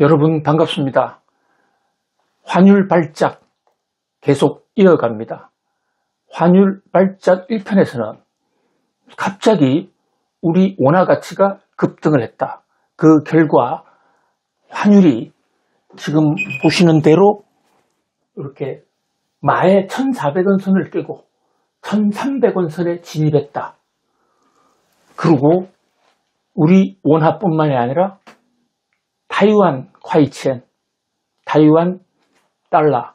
여러분 반갑습니다. 환율 발작 계속 이어갑니다. 환율 발작 1편에서는 갑자기 우리 원화 가치가 급등을 했다. 그 결과 환율이 지금 보시는 대로 이렇게 마의 1,400원 선을 깨고 1,300원 선에 진입했다. 그리고 우리 원화뿐만이 아니라 타이완 콰이첸, 타이완 달러,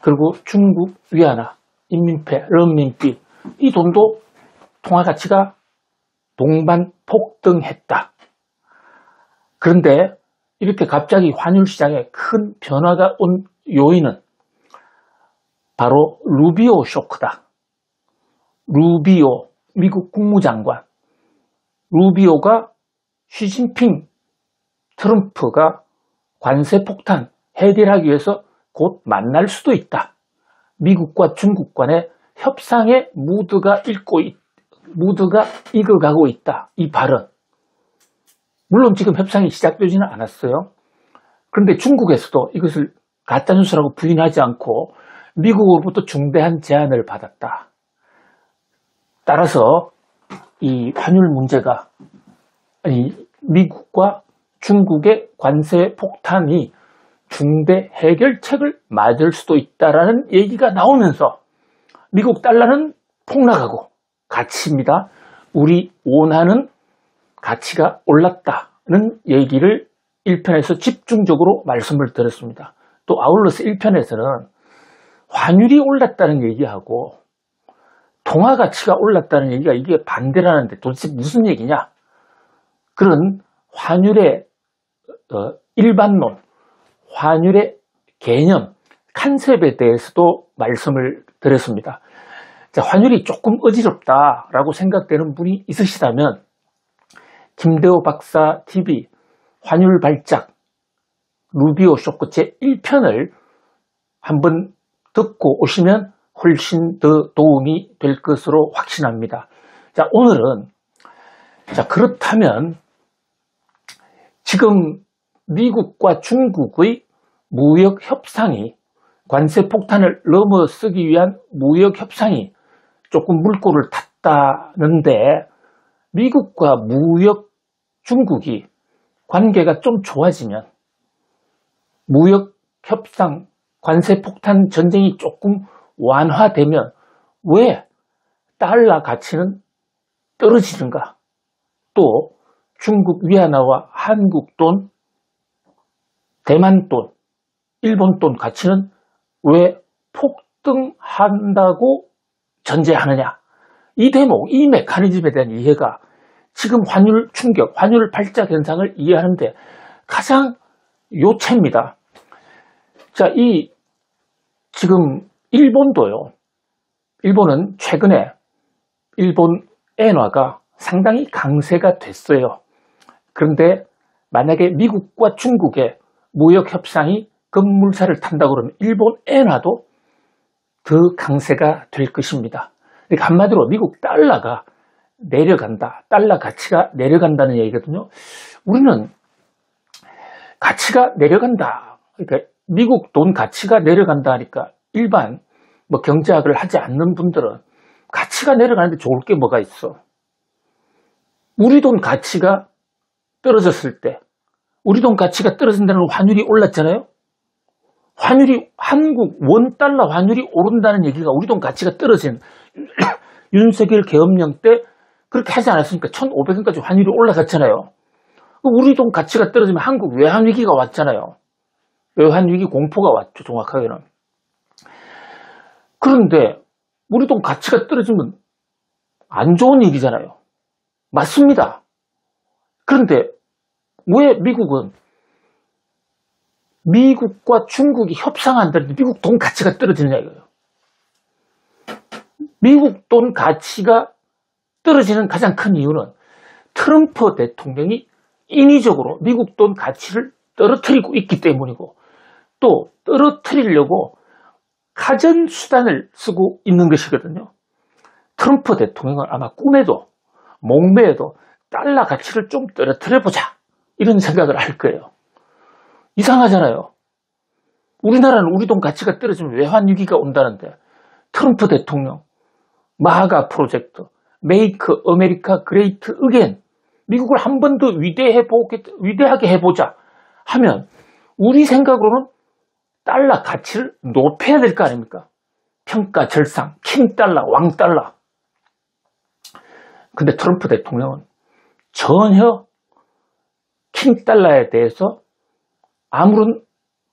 그리고 중국 위안화, 인민폐, 런민비, 이 돈도 통화 가치가 동반 폭등했다. 그런데 이렇게 갑자기 환율 시장에 큰 변화가 온 요인은 바로 루비오 쇼크다. 루비오 미국 국무장관, 루비오가 시진핑 트럼프가 관세 폭탄 해결하기 위해서 곧 만날 수도 있다. 미국과 중국 간의 협상의 무드가 익어가고 있다. 이 발언. 물론 지금 협상이 시작되지는 않았어요. 그런데 중국에서도 이것을 가짜뉴스라고 부인하지 않고 미국으로부터 중대한 제안을 받았다. 따라서 이 환율 문제가 미국과 중국의 관세 폭탄이 중대 해결책을 맞을 수도 있다라는 얘기가 나오면서 미국 달러는 폭락하고 가치입니다. 우리 원화는 가치가 올랐다는 얘기를 1편에서 집중적으로 말씀을 드렸습니다. 또 아울러서 1편에서는 환율이 올랐다는 얘기하고 통화 가치가 올랐다는 얘기가 이게 반대라는데 도대체 무슨 얘기냐? 그런 환율의 일반론, 환율의 개념, 컨셉에 대해서도 말씀을 드렸습니다. 자, 환율이 조금 어지럽다라고 생각되는 분이 있으시다면 김대호 박사 TV 환율 발작 루비오 쇼크 제1편을 한번 듣고 오시면 훨씬 더 도움이 될 것으로 확신합니다. 자, 오늘은 그렇다면 지금 미국과 중국의 무역 협상이 관세 폭탄을 넘어서기 위한 무역 협상이 조금 물꼬를 탔다는데 미국과 무역 중국이 관계가 좀 좋아지면 무역 협상 관세 폭탄 전쟁이 조금 완화되면 왜 달러 가치는 떨어지는가? 또 중국 위안화와 한국 돈, 대만 돈, 일본 돈 가치는 왜 폭등한다고 전제하느냐? 이 대목, 이 메커니즘에 대한 이해가 지금 환율 충격, 환율 발작 현상을 이해하는데 가장 요체입니다. 자, 지금 일본도요. 일본은 최근에 일본 엔화가 상당히 강세가 됐어요. 그런데 만약에 미국과 중국의 무역 협상이 급물살을 탄다 그러면 일본 엔화도 더 강세가 될 것입니다. 그러니까 한마디로 미국 달러가 내려간다. 달러 가치가 내려간다는 얘기거든요. 우리는 가치가 내려간다. 그러니까 미국 돈 가치가 내려간다 하니까 일반 경제학을 하지 않는 분들은 가치가 내려가는데 좋을 게 뭐가 있어? 우리 돈 가치가 떨어졌을 때 우리 돈 가치가 떨어진다는 건 환율이 올랐잖아요. 환율이 한국 원달러 환율이 오른다는 얘기가 우리 돈 가치가 떨어진 윤석열 계엄령 때 그렇게 하지 않았습니까? 1,500원까지 환율이 올라갔잖아요. 우리 돈 가치가 떨어지면 한국 외환위기가 왔잖아요. 외환위기 공포가 왔죠, 정확하게는. 그런데 우리 돈 가치가 떨어지면 안 좋은 얘기잖아요. 맞습니다. 그런데 왜 미국과 중국이 협상한다는데 미국 돈 가치가 떨어지느냐 이거예요. 미국 돈 가치가 떨어지는 가장 큰 이유는 트럼프 대통령이 인위적으로 미국 돈 가치를 떨어뜨리고 있기 때문이고 또 떨어뜨리려고 가전수단을 쓰고 있는 것이거든요. 트럼프 대통령은 아마 꿈에도 목매에도 달러 가치를 좀 떨어뜨려보자 이런 생각을 할 거예요. 이상하잖아요. 우리나라는 우리 돈 가치가 떨어지면 외환위기가 온다는데 트럼프 대통령, 마가 프로젝트, 메이크 아메리카 그레이트 어게인, 미국을 한 번 더 위대하게 해보자 하면 우리 생각으로는 달러 가치를 높여야 될 거 아닙니까? 평가 절상, 킹달러, 왕달러. 근데 트럼프 대통령은 전혀 킹달러에 대해서 아무런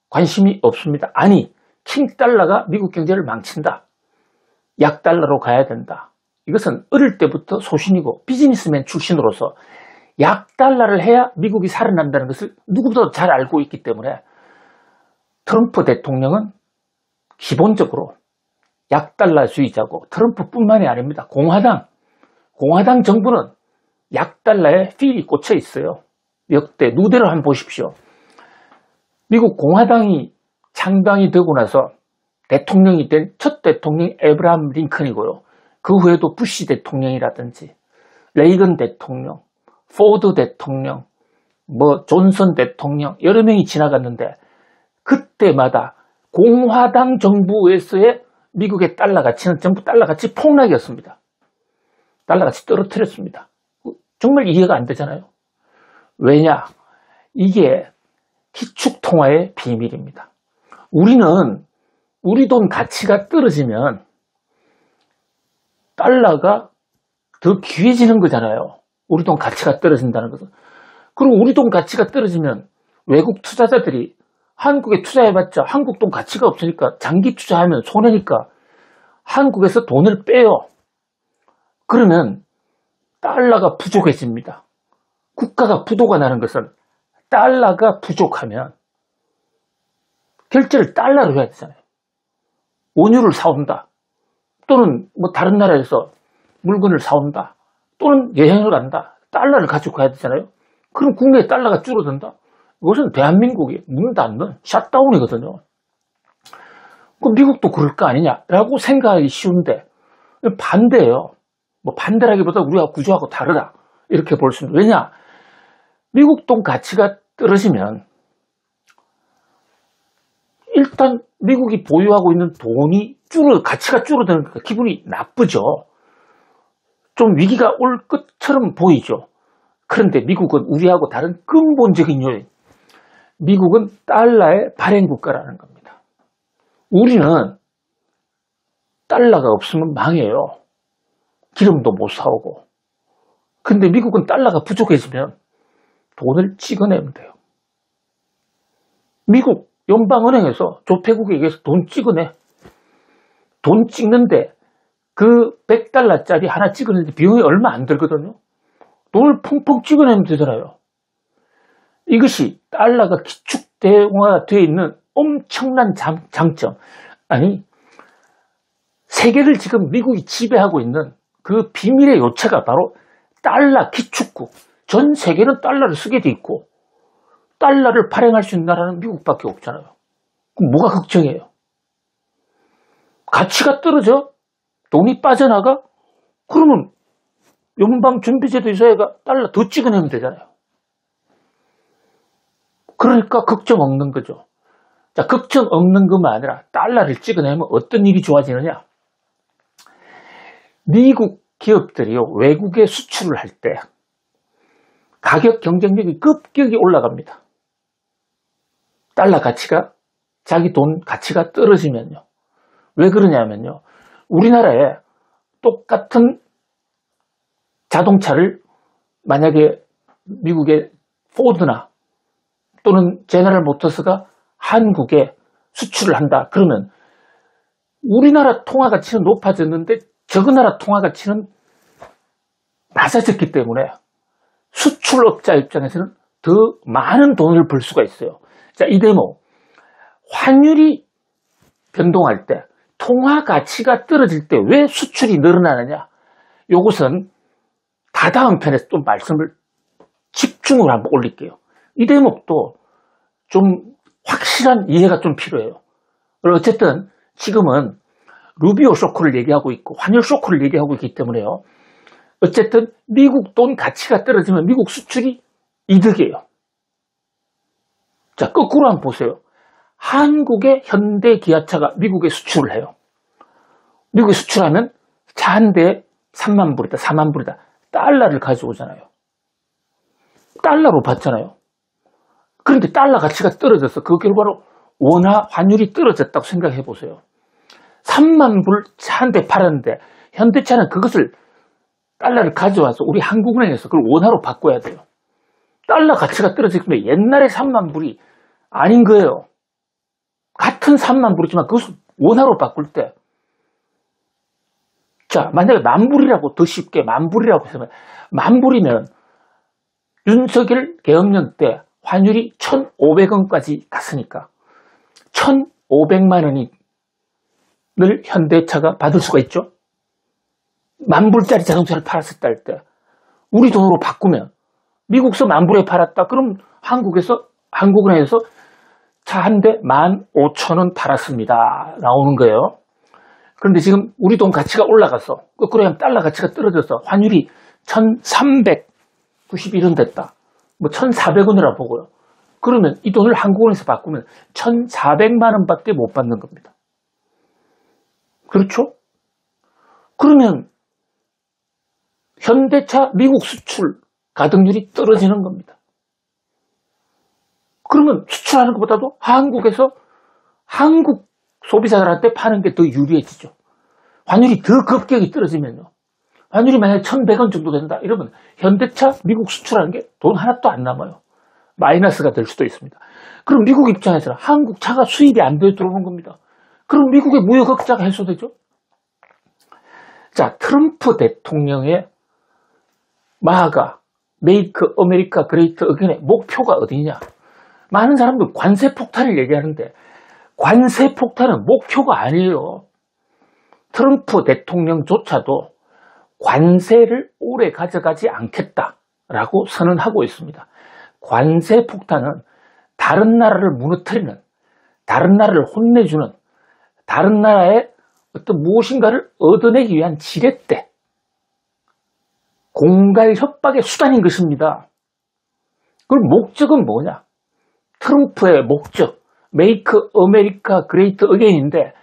관심이 없습니다. 아니, 킹달러가 미국 경제를 망친다. 약달러로 가야 된다. 이것은 어릴 때부터 소신이고 비즈니스맨 출신으로서 약달러를 해야 미국이 살아난다는 것을 누구보다 잘 알고 있기 때문에 트럼프 대통령은 기본적으로 약달러주의자고 트럼프뿐만이 아닙니다. 공화당 정부는 약달러에 필이 꽂혀 있어요. 역대 누대로 한번 보십시오. 미국 공화당이 창당이 되고 나서 대통령이 된 첫 대통령이 에브라함 링컨이고요. 그 후에도 부시 대통령이라든지 레이건 대통령, 포드 대통령, 존슨 대통령 여러 명이 지나갔는데 그때마다 공화당 정부에서의 미국의 달러 가치는 전부 달러 가치 폭락이었습니다. 달러 가치 떨어뜨렸습니다. 정말 이해가 안 되잖아요. 왜냐? 이게 기축통화의 비밀입니다. 우리는 우리 돈 가치가 떨어지면 달러가 더 귀해지는 거잖아요. 우리 돈 가치가 떨어진다는 것은. 그리고 우리 돈 가치가 떨어지면 외국 투자자들이 한국에 투자해봤자 한국 돈 가치가 없으니까 장기 투자하면 손해니까 한국에서 돈을 빼요. 그러면 달러가 부족해집니다. 국가가 부도가 나는 것은 달러가 부족하면 결제를 달러로 해야 되잖아요. 원유를 사온다. 또는 다른 나라에서 물건을 사온다. 또는 여행을 간다. 달러를 가지고 가야 되잖아요. 그럼 국내에 달러가 줄어든다. 이것은 대한민국이 문 닫는 샷다운이거든요. 그럼 미국도 그럴 거 아니냐라고 생각하기 쉬운데 반대예요. 반대라기보다 우리가 구조하고 다르다. 이렇게 볼 수 있는. 왜냐? 미국 돈 가치가 떨어지면 일단 미국이 보유하고 있는 돈이 가치가 줄어드는 거니까 기분이 나쁘죠. 좀 위기가 올 것처럼 보이죠. 그런데 미국은 우리하고 다른 근본적인 요인. 미국은 달러의 발행국가라는 겁니다. 우리는 달러가 없으면 망해요. 기름도 못 사오고. 근데 미국은 달러가 부족해지면 돈을 찍어내면 돼요. 미국 연방은행에서 조폐국에 의해서 돈 찍어내. 돈 찍는데 그 100달러짜리 하나 찍어내는데 비용이 얼마 안 들거든요. 돈을 펑펑 찍어내면 되잖아요. 이것이 달러가 기축대화되어 있는 엄청난 장점. 아니, 세계를 지금 미국이 지배하고 있는 그 비밀의 요체가 바로 달러 기축국. 전 세계는 달러를 쓰게 돼 있고 달러를 발행할 수 있는 나라는 미국밖에 없잖아요. 그럼 뭐가 걱정이에요? 가치가 떨어져? 돈이 빠져나가? 그러면 연방준비제도 이사회가 달러 더 찍어내면 되잖아요. 그러니까 걱정 없는 거죠. 자, 걱정 없는 것만 아니라 달러를 찍어내면 어떤 일이 좋아지느냐? 미국 기업들이요, 외국에 수출을 할 때 가격 경쟁력이 급격히 올라갑니다. 달러 가치가, 자기 돈 가치가 떨어지면요. 왜 그러냐면요. 우리나라에 똑같은 자동차를 만약에 미국의 포드나 또는 제너럴 모터스가 한국에 수출을 한다. 그러면 우리나라 통화 가치는 높아졌는데 저 나라 통화 가치는 낮아졌기 때문에 수출업자 입장에서는 더 많은 돈을 벌 수가 있어요. 자, 이 대목. 환율이 변동할 때, 통화 가치가 떨어질 때 왜 수출이 늘어나느냐? 이것은 다다음 편에서 또 말씀을 집중을 한번 올릴게요. 이 대목도 좀 확실한 이해가 좀 필요해요. 어쨌든 지금은 루비오 쇼크를 얘기하고 있고 환율 쇼크를 얘기하고 있기 때문에요. 어쨌든 미국 돈 가치가 떨어지면 미국 수출이 이득이에요. 자, 거꾸로 한번 보세요. 한국의 현대 기아차가 미국에 수출을 해요. 미국에 수출하면 차 한 대에 3만 불이다, 4만 불이다. 달러를 가져오잖아요. 달러로 받잖아요. 그런데 달러 가치가 떨어졌어. 그 결과로 원화 환율이 떨어졌다고 생각해 보세요. 3만 불 차 한 대 팔았는데 현대차는 그것을 달러를 가져와서 우리 한국은행에서 그걸 원화로 바꿔야 돼요. 달러 가치가 떨어지기 때문에 옛날에 3만 불이 아닌 거예요. 같은 3만 불이지만 그것을 원화로 바꿀 때, 자, 만약에 만 불이라고 더 쉽게 만 불이라고 했으면, 만 불이면 윤석열 계엄령 때 환율이 1,500원까지 갔으니까 1,500만 원을 현대차가 받을 수가 있죠. 만 불짜리 자동차를 팔았었다 할 때 우리 돈으로 바꾸면 미국서 만 불에 팔았다. 그럼 한국은행에서 차 한 대 15,000원 팔았습니다. 나오는 거예요. 그런데 지금 우리 돈 가치가 올라가서 거꾸로 하면 달러 가치가 떨어져서 환율이 1,391원 됐다. 뭐 1,400원이라 보고요. 그러면 이 돈을 한국은행에서 바꾸면 1,400만 원밖에 못 받는 겁니다. 그렇죠? 그러면 현대차 미국 수출 가동률이 떨어지는 겁니다. 그러면 수출하는 것보다도 한국에서 한국 소비자들한테 파는 게 더 유리해지죠. 환율이 더 급격히 떨어지면요. 환율이 만약에 1,100원 정도 된다. 이러면 현대차 미국 수출하는 게 돈 하나도 안 남아요. 마이너스가 될 수도 있습니다. 그럼 미국 입장에서는 한국 차가 수입이 안 돼 들어오는 겁니다. 그럼 미국의 무역 흑자가 해소되죠. 자, 트럼프 대통령의 마가 메이크 아메리카 그레이트 어게인의 목표가 어디냐? 많은 사람들 관세 폭탄을 얘기하는데 관세 폭탄은 목표가 아니에요. 트럼프 대통령조차도 관세를 오래 가져가지 않겠다라고 선언하고 있습니다. 관세 폭탄은 다른 나라를 무너뜨리는, 다른 나라를 혼내주는, 다른 나라의 어떤 무엇인가를 얻어내기 위한 지렛대, 공갈 협박의 수단인 것입니다. 그럼 목적은 뭐냐? 트럼프의 목적, 메이크 아메리카 그레이트 어게인인데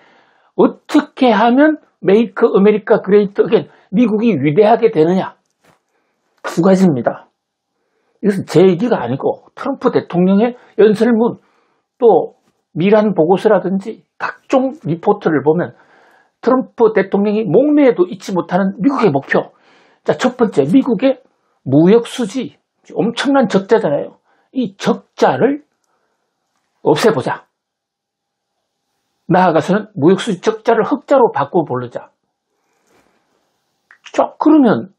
어떻게 하면 메이크 아메리카 그레이트 어게인, 미국이 위대하게 되느냐? 두 가지입니다. 이것은 제 얘기가 아니고 트럼프 대통령의 연설문, 또 미란 보고서라든지 각종 리포트를 보면 트럼프 대통령이 목매에도 잊지 못하는 미국의 목표. 자, 첫 번째, 미국의 무역 수지 엄청난 적자잖아요. 이 적자를 없애보자. 나아가서는 무역 수지 적자를 흑자로 바꿔보자. 자, 그러면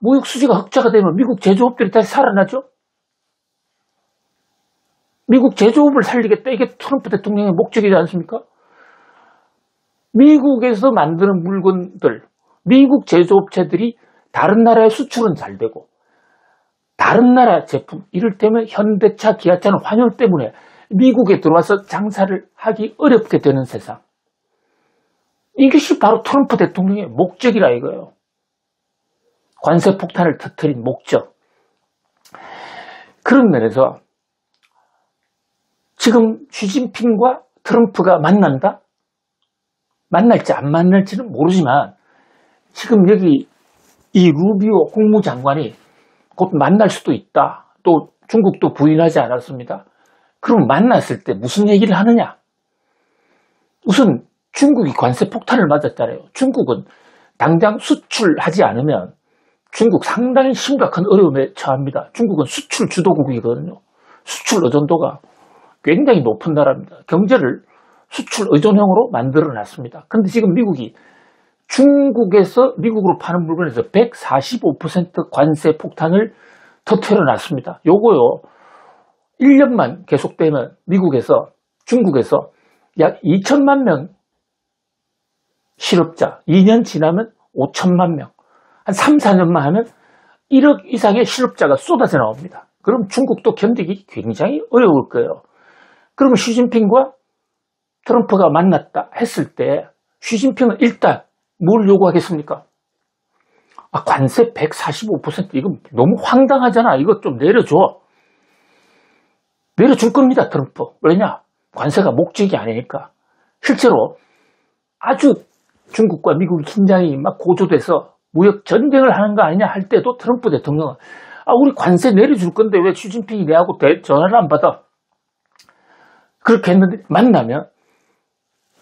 무역 수지가 흑자가 되면 미국 제조업들이 다시 살아나죠? 미국 제조업을 살리겠다. 이게 트럼프 대통령의 목적이지 않습니까? 미국에서 만드는 물건들, 미국 제조업체들이 다른 나라의 수출은 잘 되고 다른 나라 제품, 이를테면 현대차, 기아차는 환율 때문에 미국에 들어와서 장사를 하기 어렵게 되는 세상. 이것이 바로 트럼프 대통령의 목적이라 이거예요. 관세 폭탄을 터뜨린 목적. 그런 면에서 지금 시진핑과 트럼프가 만난다? 만날지 안 만날지는 모르지만 지금 여기 이 루비오 국무장관이 곧 만날 수도 있다. 또 중국도 부인하지 않았습니다. 그럼 만났을 때 무슨 얘기를 하느냐? 우선 중국이 관세 폭탄을 맞았잖아요. 중국은 당장 수출하지 않으면 중국 상당히 심각한 어려움에 처합니다. 중국은 수출 주도국이거든요. 수출 의존도가 굉장히 높은 나라입니다. 경제를 수출 의존형으로 만들어 놨습니다. 그런데 지금 미국이 중국에서 미국으로 파는 물건에서 145% 관세 폭탄을 터뜨려 놨습니다. 요거요, 1년만 계속되면 미국에서, 중국에서 약 2천만 명 실업자, 2년 지나면 5천만 명, 한 3, 4년만 하면 1억 이상의 실업자가 쏟아져 나옵니다. 그럼 중국도 견디기 굉장히 어려울 거예요. 그러면 시진핑과 트럼프가 만났다 했을 때 시진핑은 일단 뭘 요구하겠습니까? 아, 관세 145% 이거 너무 황당하잖아. 이거 좀 내려줘. 내려줄 겁니다, 트럼프. 왜냐? 관세가 목적이 아니니까. 실제로 아주 중국과 미국의 긴장이 막 고조돼서 무역 전쟁을 하는 거 아니냐 할 때도 트럼프 대통령은 우리 관세 내려줄 건데 왜 시진핑이 내하고 전화를 안 받아? 그렇게 했는데 만나면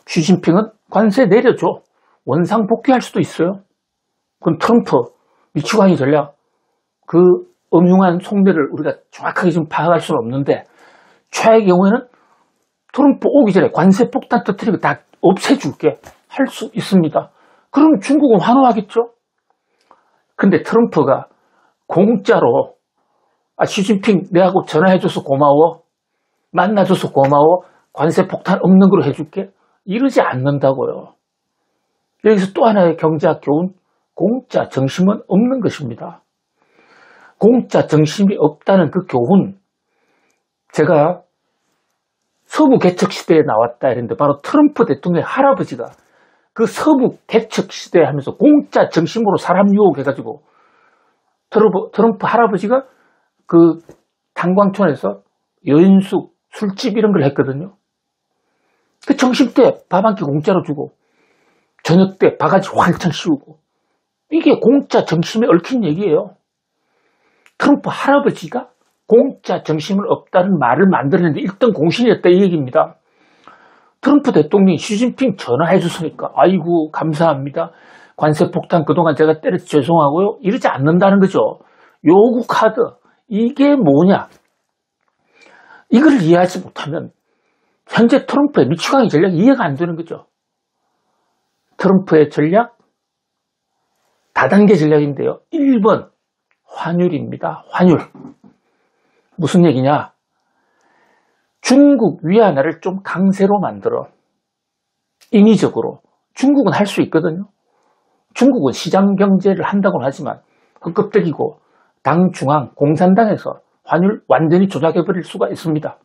시진핑은 관세 내려줘. 원상 복귀할 수도 있어요. 그럼 트럼프 미치광이 전략 그 음흉한 속내를 우리가 정확하게 지금 파악할 수는 없는데 최악의 경우에는 트럼프 오기 전에 관세 폭탄 터뜨리고 다 없애줄게 할 수 있습니다. 그럼 중국은 환호하겠죠? 근데 트럼프가 공짜로 시진핑 내하고 전화해줘서 고마워, 만나줘서 고마워, 관세 폭탄 없는 걸로 해줄게 이러지 않는다고요. 여기서 또 하나의 경제학 교훈, 공짜 정심은 없는 것입니다. 공짜 정심이 없다는 그 교훈, 제가 서부 개척 시대에 나왔다 이랬는데 바로 트럼프 대통령의 할아버지가 그 서부 개척 시대 하면서 공짜 정심으로 사람 유혹해가지고 트럼프 할아버지가 그 탄광촌에서 여인숙, 술집 이런 걸 했거든요. 그 점심 때 밥 한 끼 공짜로 주고 저녁 때 바가지 활창 씌우고 이게 공짜 정심에 얽힌 얘기예요. 트럼프 할아버지가 공짜 정심은 없다는 말을 만들었는데 1등 공신이었다 이 얘기입니다. 트럼프 대통령이 시진핑 전화해 줬으니까 아이고 감사합니다. 관세 폭탄 그동안 제가 때려서 죄송하고요. 이러지 않는다는 거죠. 요구 카드 이게 뭐냐. 이걸 이해하지 못하면 현재 트럼프의 미치광이 전략이 이해가 안 되는 거죠. 트럼프의 전략 다단계 전략인데요. 1번 환율입니다. 환율. 무슨 얘기냐? 중국 위안화를 좀 강세로 만들어. 인위적으로. 중국은 할 수 있거든요. 중국은 시장 경제를 한다고는 하지만 헛껍데기고 당 중앙 공산당에서 환율 완전히 조작해버릴 수가 있습니다.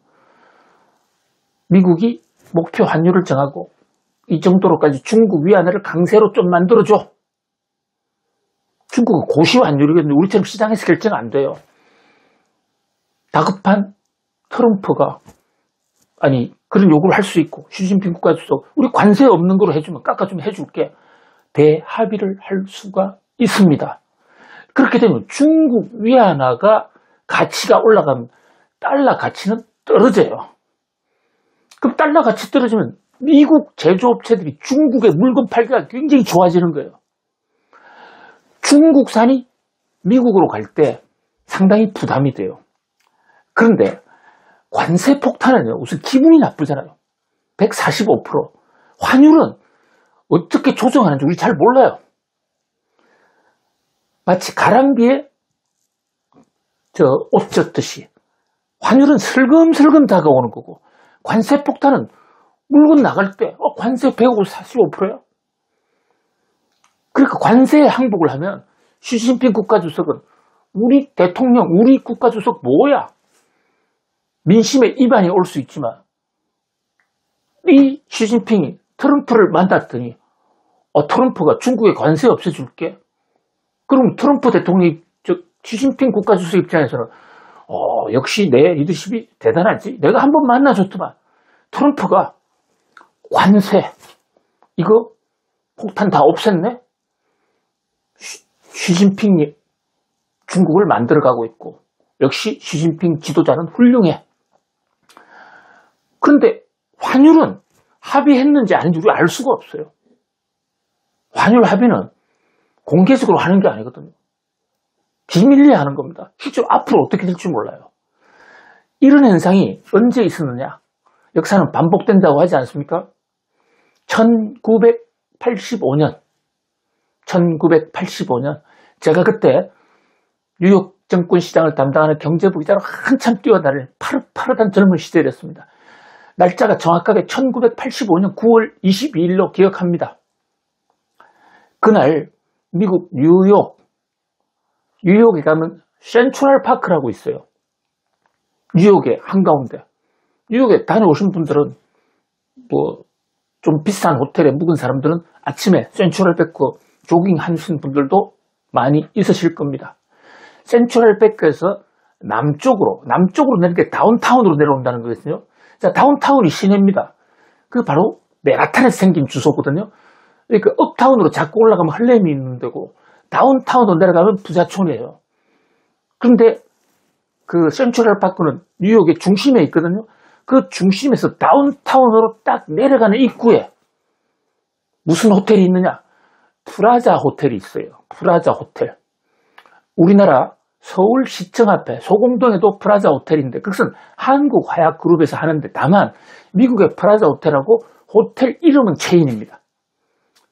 미국이 목표 환율을 정하고 이 정도로까지 중국 위안화를 강세로 좀 만들어줘. 중국은 고시 환율이거든요. 우리처럼 시장에서 결정 안 돼요. 다급한 트럼프가 그런 요구를 할 수 있고 시진핑 국가주석 우리 관세 없는 거로 해주면 깎아주면 해줄게. 대합의를 할 수가 있습니다. 그렇게 되면 중국 위안화가 가치가 올라가면 달러 가치는 떨어져요. 그럼 달러 가치 떨어지면 미국 제조업체들이 중국에 물건 팔기가 굉장히 좋아지는 거예요. 중국산이 미국으로 갈 때 상당히 부담이 돼요. 그런데 관세 폭탄은요, 우선 기분이 나쁘잖아요. 145%. 환율은 어떻게 조정하는지 우리 잘 몰라요. 마치 가랑비에 옷 젖듯이 환율은 슬금슬금 다가오는 거고 관세 폭탄은 물건 나갈 때 관세 145%야. 그러니까 관세에 항복을 하면 시진핑 국가주석은 우리 대통령, 우리 국가주석 뭐야? 민심에 이반이 올 수 있지만 이 시진핑이 트럼프를 만났더니 트럼프가 중국에 관세 없애줄게. 그럼 트럼프 대통령이 시진핑 국가주석 입장에서는 역시 내 리더십이 대단하지. 내가 한번 만나줬더만 트럼프가 관세 이거 폭탄 다 없앴네. 시진핑이 중국을 만들어가고 있고 역시 시진핑 지도자는 훌륭해. 그런데 환율은 합의했는지 아닌지 우리가 알 수가 없어요. 환율 합의는 공개적으로 하는 게 아니거든요. 비밀리에 하는 겁니다. 실제로 앞으로 어떻게 될지 몰라요. 이런 현상이 언제 있었느냐? 역사는 반복된다고 하지 않습니까? 1985년 제가 그때 뉴욕 정권 시장을 담당하는 경제부 기자로 한참 뛰어다닐 파릇파릇한 젊은 시절이었습니다. 날짜가 정확하게 1985년 9월 22일로 기억합니다. 그날 미국 뉴욕에 가면 센트럴 파크라고 있어요. 뉴욕의 한가운데. 뉴욕에 다녀오신 분들은 좀 비싼 호텔에 묵은 사람들은 아침에 센트럴 파크 조깅 하신 분들도 많이 있으실 겁니다. 센트럴 파크에서 남쪽으로 내릴 때 다운타운으로 내려온다는 거거든요. 자, 다운타운이 시내입니다. 그 바로 맨하탄에서 생긴 주소거든요. 그러니까 업타운으로 자꾸 올라가면 할렘이 있는 데고, 다운타운으로 내려가면 부자촌이에요. 그런데 그 센트럴 파크는 뉴욕의 중심에 있거든요. 그 중심에서 다운타운으로 딱 내려가는 입구에 무슨 호텔이 있느냐? 프라자 호텔이 있어요. 프라자 호텔. 우리나라 서울시청 앞에 소공동에도 프라자 호텔인데, 그것은 한국 화약그룹에서 하는데, 다만 미국의 프라자 호텔하고 호텔 이름은 체인입니다.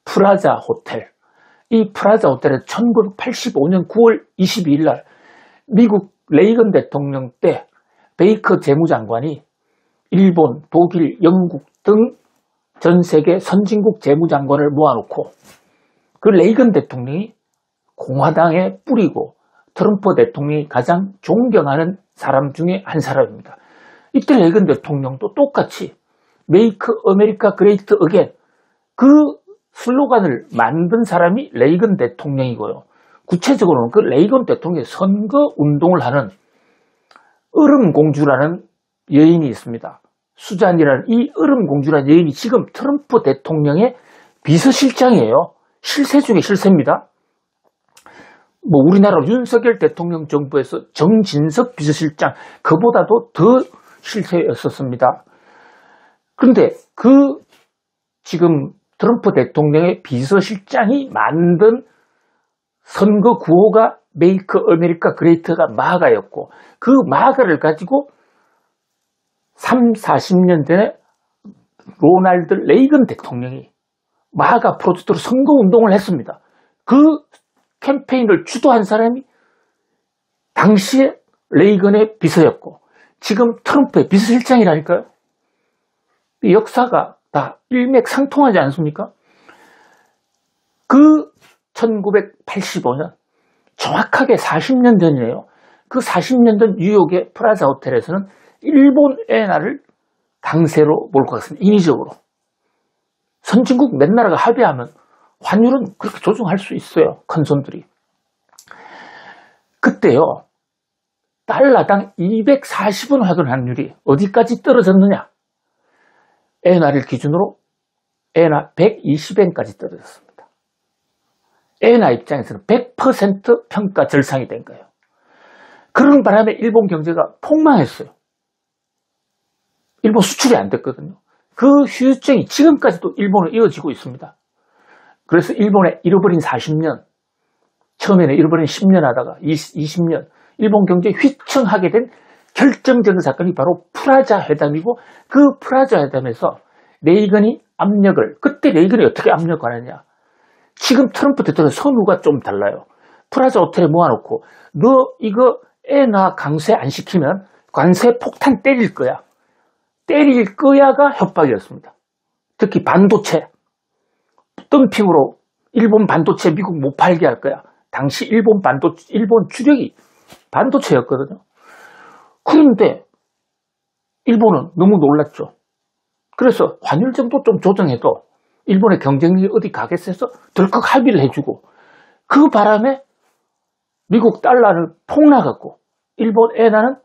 프라자 호텔. 이 프라자 호텔은 1985년 9월 22일 날 미국 레이건 대통령 때 베이커 재무장관이 일본, 독일, 영국 등 전 세계 선진국 재무장관을 모아놓고, 그 레이건 대통령이 공화당의 뿌리고 트럼프 대통령이 가장 존경하는 사람 중에 한 사람입니다. 이때 레이건 대통령도 똑같이 Make America Great Again, 그 슬로건을 만든 사람이 레이건 대통령이고요. 구체적으로는 그 레이건 대통령의 선거 운동을 하는 얼음공주라는 여인이 있습니다. 수잔이라는 이 얼음공주라는 여인이 지금 트럼프 대통령의 비서실장이에요. 실세 중에 실세입니다. 뭐 우리나라 윤석열 대통령 정부에서 정진석 비서실장, 그보다도 더 실세였었습니다. 그런데 그 지금 트럼프 대통령의 비서실장이 만든 선거 구호가 메이크 아메리카 그레이트가 마가였고, 그 마가를 가지고 40년 전에 로널드 레이건 대통령이 마가 프로젝트로 선거운동을 했습니다. 그 캠페인을 주도한 사람이 당시에 레이건의 비서였고, 지금 트럼프의 비서실장이라니까요. 이 역사가 다 일맥상통하지 않습니까? 그 1985년, 정확하게 40년 전이에요. 그 40년 전 뉴욕의 프라자 호텔에서는 일본 엔화를 강세로 몰고 갔습니다. 인위적으로. 선진국 몇 나라가 합의하면 환율은 그렇게 조정할 수 있어요. 큰 손들이. 그때요, 달러당 240원 하던 환율이 어디까지 떨어졌느냐? 엔화를 기준으로 엔화 120엔까지 떨어졌습니다. 엔화 입장에서는 100% 평가 절상이 된 거예요. 그런 바람에 일본 경제가 폭망했어요. 일본 수출이 안 됐거든요. 그 후유증이 지금까지도 일본은 이어지고 있습니다. 그래서 일본의 잃어버린 40년, 처음에는 잃어버린 10년 하다가 20년, 일본 경제에 휘청하게 된 결정적인 사건이 바로 프라자 회담이고, 그 프라자 회담에서 레이건이 압력을, 그때 레이건이 어떻게 압력을 하느냐? 지금 트럼프 대통령 선우가 좀 달라요. 프라자 호텔에 모아놓고 너 이거 엔화 강세 안 시키면 관세 폭탄 때릴 거야. 때릴 거야가 협박이었습니다. 특히 반도체, 덤핑으로 일본 반도체 미국 못 팔게 할 거야. 당시 일본 주력이 반도체였거든요. 그런데 일본은 너무 놀랐죠. 그래서 환율 정도 좀 조정해도 일본의 경쟁력이 어디 가겠어 해서 덜컥 합의를 해주고, 그 바람에 미국 달러는 폭락하고 일본 엔화는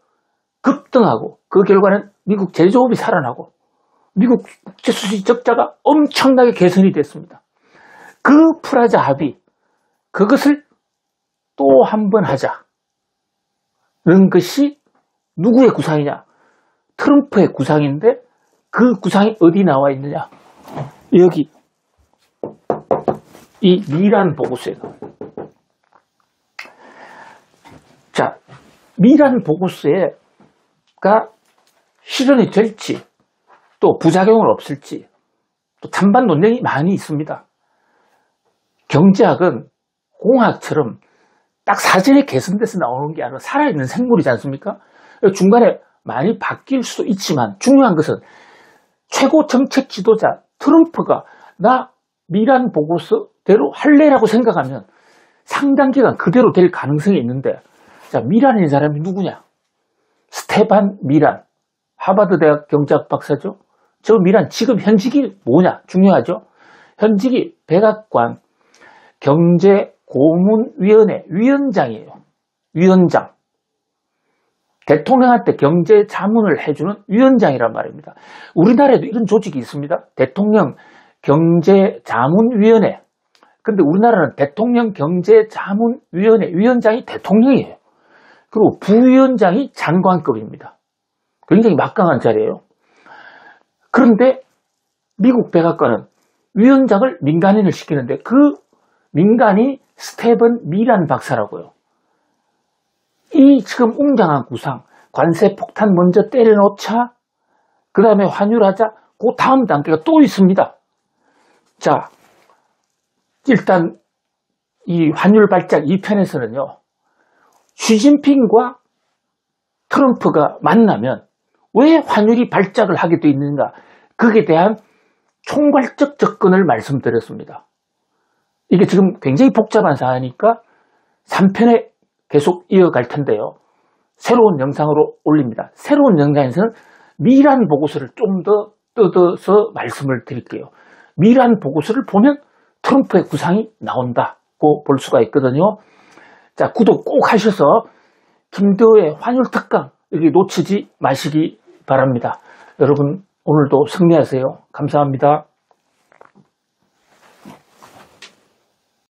급등하고, 그 결과는 미국 제조업이 살아나고 미국 국제수지 적자가 엄청나게 개선이 됐습니다. 그 프라자 합의, 그것을 또 한 번 하자는 것이 누구의 구상이냐? 트럼프의 구상인데, 그 구상이 어디 나와 있느냐? 여기 이 미란 보고서에 나와요. 자, 미란 보고서가 실현이 될지, 또 부작용은 없을지, 또 찬반 논쟁이 많이 있습니다. 경제학은 공학처럼 딱 사전에 개선돼서 나오는 게 아니라 살아있는 생물이지 않습니까? 중간에 많이 바뀔 수도 있지만, 중요한 것은 최고 정책 지도자 트럼프가 나 미란 보고서대로 할래라고 생각하면 상당 기간 그대로 될 가능성이 있는데, 자, 미란인 사람이 누구냐? 스테반 미란, 하버드 대학 경제학 박사죠. 저 미란 지금 현직이 뭐냐? 중요하죠. 현직이 백악관 경제고문위원회 위원장이에요. 위원장. 대통령한테 경제 자문을 해주는 위원장이란 말입니다. 우리나라에도 이런 조직이 있습니다. 대통령 경제자문위원회. 근데 우리나라는 대통령 경제자문위원회 위원장이 대통령이에요. 그리고 부위원장이 장관급입니다. 굉장히 막강한 자리예요. 그런데 미국 백악관은 위원장을 민간인을 시키는데 그 민간이 스테븐 미란 박사라고요. 이 지금 웅장한 구상, 관세 폭탄 먼저 때려놓자, 그 다음에 환율하자, 그 다음 단계가 또 있습니다. 자, 일단 이 환율 발작 2편에서는요, 시진핑과 트럼프가 만나면 왜 환율이 발작을 하게 돼 있는가, 거기에 대한 총괄적 접근을 말씀드렸습니다. 이게 지금 굉장히 복잡한 사안이니까 3편에 계속 이어갈 텐데요. 새로운 영상으로 올립니다. 새로운 영상에서는 미란 보고서를 좀 더 뜯어서 말씀을 드릴게요. 미란 보고서를 보면 트럼프의 구상이 나온다고 볼 수가 있거든요. 자, 구독 꼭 하셔서 김대호의 환율 특강 여기 놓치지 마시기 바랍니다. 여러분 오늘도 승리하세요. 감사합니다.